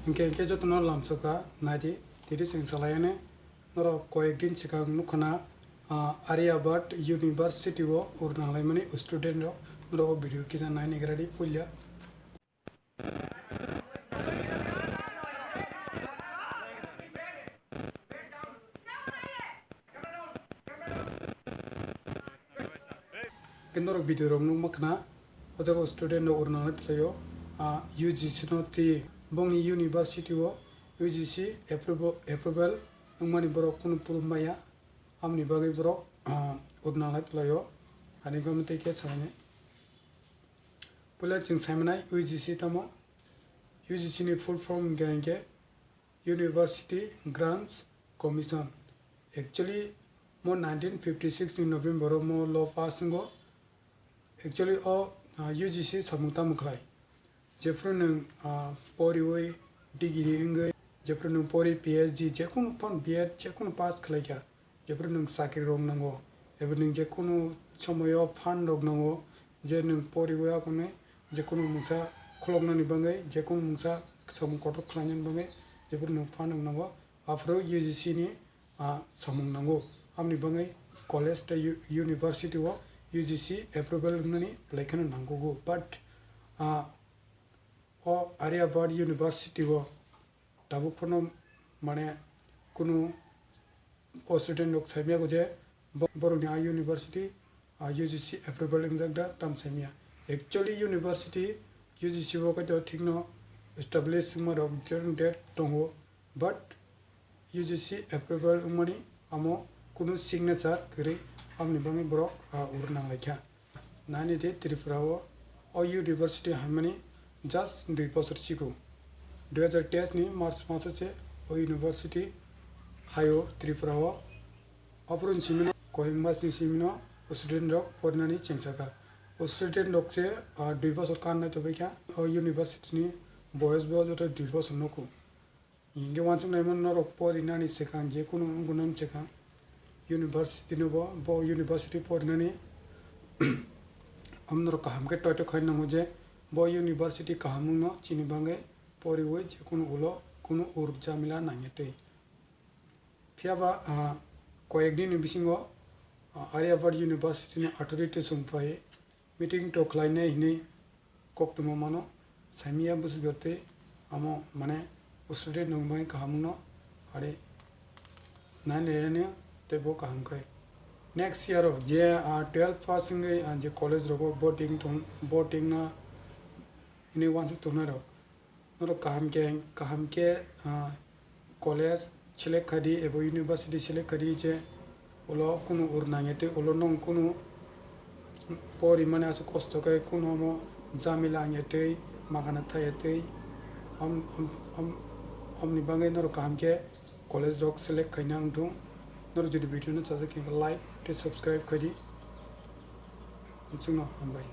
इनके जतनो लामसका नादी तिरी सिंह सलायने नरो कয়েকদিন सिगां नुखना आर्यावर्त यूनिवर्सिटी वो उरनांलायमानि स्टूडेंट नरो भिडियो किजा नायनो ग्रादि पुल्या किंदर वीडियो रंग मखना अजागो स्टूडेंट उरनांला तलायो UGC नो ती बोंगनी यूनिवर्सिटी वो UGC एप्रूवल उंगमानि बरक कुनु पुरुमाया आमनि बागै बरक उरनांला तलायो हानि गमते के सायने पुला जों सायमनाय UGC तमो UGC नि फुल फॉर्म गायके यूनिवर्सिटी ग्रांट्स कमीशन एक्चुअली मो 1956 नि नवेम्बर मो लॉ पासिंगो एक्चुअली UGC सामुता मुखलाय जेफ्रो नों परिवै डिग्री इंगै जेफ्रो नों परि PhD जेकुनु फन BEd जेकुनु पास खालायका जेफ्रो नों साख्रि रं नांगौ एबा नों जेकुनु समायाव फान्ड रं नांगौ जे नों परिवै आगुने जेकुनु मुसा खलबनानि बाङै जेकुनु मुसा सामु कटक खालायनानि बाङै जेफ्रो नों फान्ड नांगौ आफ्रो UGC नि सामु नांगौ आमनि बाङै कलेज ता यूनिवर्सिटी वो UGC एप्रूवल होननानै लायखानो नांगौ बाट आर्यावर्त यूनिवर्सिटी वो दाबो फनो माने कुनु स्टूडेंट लोग साइमिया को जे बरनि यूनिवर्सिटी UGC एप्रूवल इंजाकदा ताम साइमिया एक्चुअली यूनिवर्सिटी UGC वो कतो ठीक न एस्टैब्लिश मर जर्न डेट दंगो बाट UGC एप्रूवल उमनि आमो कुनु सिग्नेचर करै आमनि बाङै बरक उरनांलायखा नानि दे त्रिपुरा वो यूनिवर्सिटी हामनि जस्ट 2 बोसोर सिगौ 2013 नि मार्च माससे यूनिवर्सिटी हायो त्रिपुरा वो अपरुन सिमिनो कोहिमासनि सिमिनो स्टूडेंट रक फरायनानै चेंसाका स्टूडेंट रक से 2 बोसोर काननाय तबैका यूनिवर्सिटी नि बयस बो जत 2 बोसोर नखौ इंगे वानसुं नायमन रक फरायनानै सेका जेकुनु गुनन सेका यूनिवर्सिटी नो बो यूनिवर्सिटी फरायनानै हमनर कहम के टॉयटो खाइन नंगो जे बो यूनिवर्सिटी कहमुनो चिनि बांगे परिवै जेकुनु उलो कुनु उरजामिला नाङेतै फियाबा कয়েকদিन बिसिङो आर्यावर्त यूनिवर्सिटी नि अथॉरिटी सुमफाय मीटिंग तो खलायने हिनै कोक्तुमो मानो सामिया बुसगते आमो माने स्टूडेंट नंबाय कहमुनो आरे नानेने तेबो कहमखाय नेक्स्ट ईयर जे 12 पासिंग जे कॉलेज रगो बोटिंग ना इने वांसु तुना रो नरो कहम के कॉलेज सिलेक्ट खादी एबो यूनिवर्सिटी सिलेक्ट खादी जे उलो कुनु उरनाङेते उलो नं कुनु परि माने आसु कष्ट काय कुनु मो जामिला आङेते मागाना थायेते हमनि बाङै नरो कहम के कॉलेज रग सिलेक्ट खायना उंथुं नरो जुदि भिडियो न चाहे के लाइक ते सब्सक्राइब करी जोंनो हमबाय।